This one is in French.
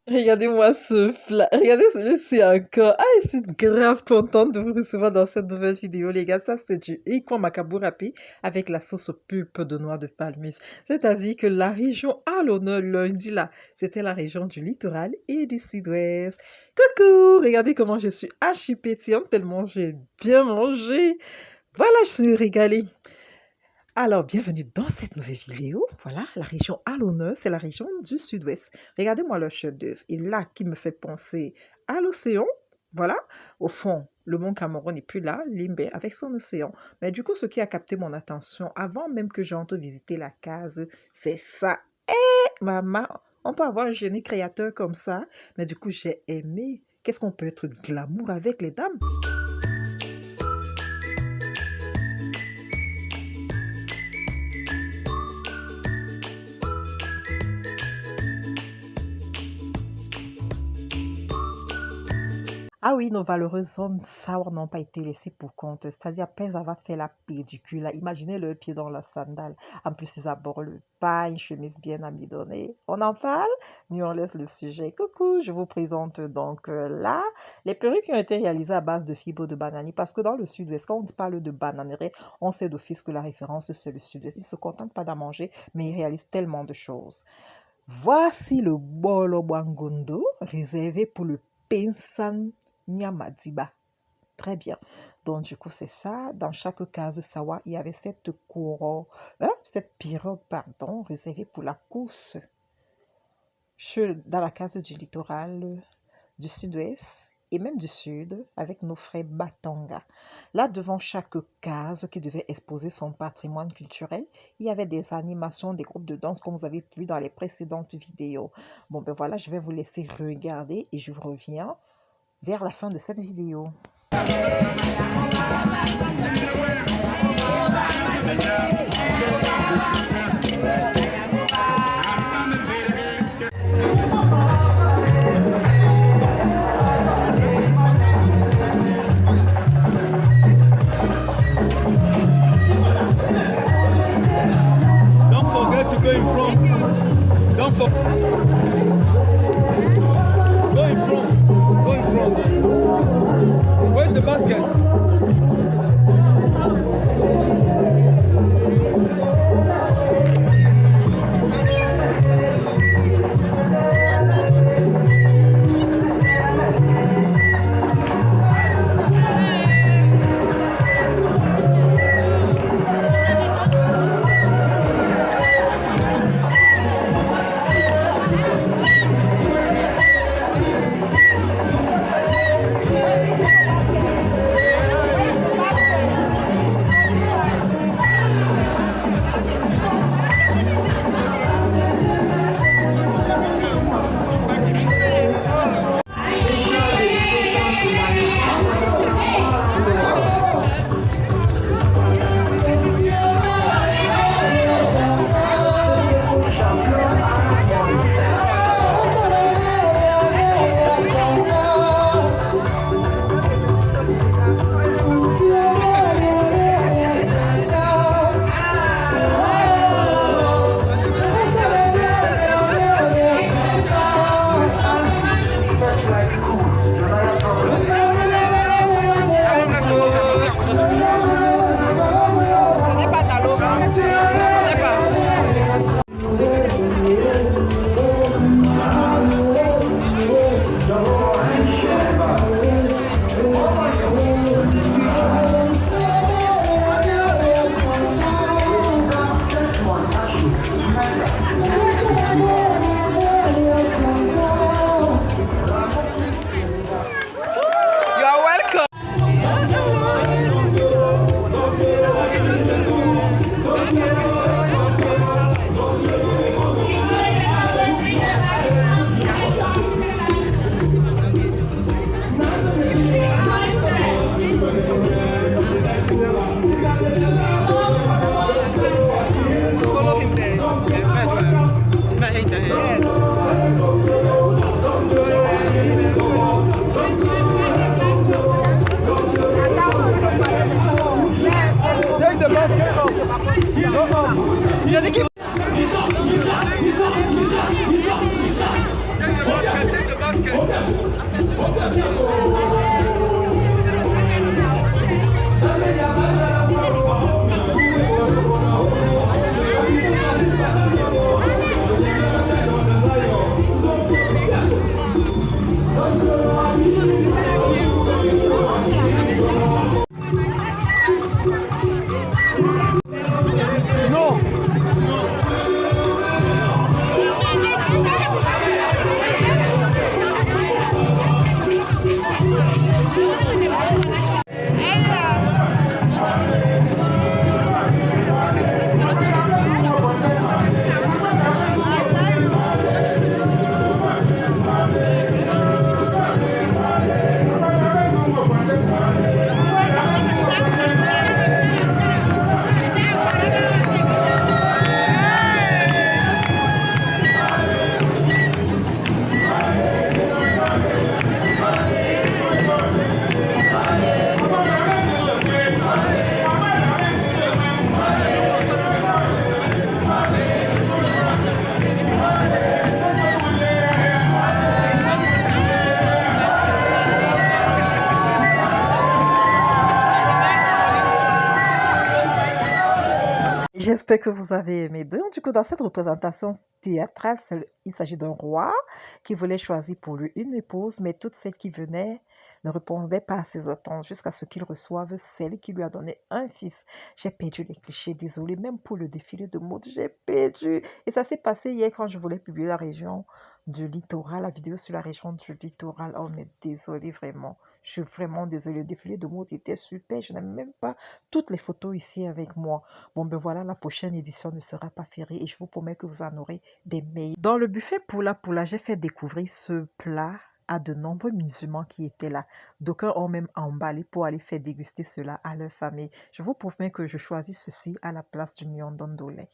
Regardez-moi ce plat. Regardez celui-ci encore. Ah, je suis grave contente de vous recevoir dans cette nouvelle vidéo, les gars. Ça, c'était du Ikwa Makabu râpé avec la sauce pulpe de noix de palmiste. C'est-à-dire que la région à l'honneur lundi, là, c'était la région du littoral et du sud-ouest. Coucou! Regardez comment je suis archi pétillante tellement j'ai bien mangé. Voilà, je suis régalée. Alors, bienvenue dans cette nouvelle vidéo. Voilà, la région à l'honneur, c'est la région du sud-ouest. Regardez-moi le chef-d'œuvre. Et là, qui me fait penser à l'océan. Voilà, au fond, le mont Cameroun n'est plus là, Limbe, avec son océan. Mais du coup, ce qui a capté mon attention, avant même que j'entre visiter la case, c'est ça. Eh, maman, on peut avoir un génie créateur comme ça. Mais du coup, j'ai aimé. Qu'est-ce qu'on peut être glamour avec les dames? Ah oui, nos valeureux hommes sourds n'ont pas été laissés pour compte. C'est-à-dire, après avoir fait la pédicure, là, imaginez le pied dans la sandale. En plus, ils abordent le pas, une chemise bien amidonnée. On en parle, mais on laisse le sujet. Coucou, je vous présente donc là les perruques qui ont été réalisées à base de fibres de bananier. Parce que dans le sud-ouest, quand on parle de bananerie, on sait d'office que la référence, c'est le sud-ouest. Ils ne se contentent pas d'en manger, mais ils réalisent tellement de choses. Voici le bolo bangondo réservé pour le pinsan Nyamadiba. Très bien. Donc, du coup, c'est ça. Dans chaque case sawa, il y avait cette couronne, cette pirogue, pardon, réservée pour la course. Dans la case du littoral du sud-ouest et même du sud, avec nos frères Batanga. Là, devant chaque case qui devait exposer son patrimoine culturel, il y avait des animations, des groupes de danse, comme vous avez vu dans les précédentes vidéos. Bon, ben voilà, je vais vous laisser regarder et je vous reviens vers la fin de cette vidéo. Don't forget to go in front. Don't forget. Go in front. Go in front. Where's the basket? Il y a des qui... J'espère que vous avez aimé. Donc, du coup, dans cette représentation théâtrale, il s'agit d'un roi qui voulait choisir pour lui une épouse, mais toutes celles qui venaient ne répondaient pas à ses attentes jusqu'à ce qu'il reçoive celle qui lui a donné un fils. J'ai perdu les clichés, désolé, même pour le défilé de mode, j'ai perdu. Et ça s'est passé hier quand je voulais publier la région du littoral, la vidéo sur la région du littoral. Oh, mais désolé, vraiment. Je suis vraiment désolée. Le défilé de mode était super. Je n'ai même pas toutes les photos ici avec moi. Bon, ben voilà, la prochaine édition ne sera pas fériée et je vous promets que vous en aurez des meilleurs. Dans le buffet Poula, j'ai fait découvrir ce plat à de nombreux musulmans qui étaient là. D'aucuns ont même emballé pour aller faire déguster cela à leur famille. Je vous promets que je choisis ceci à la place du mignon d'ondolé.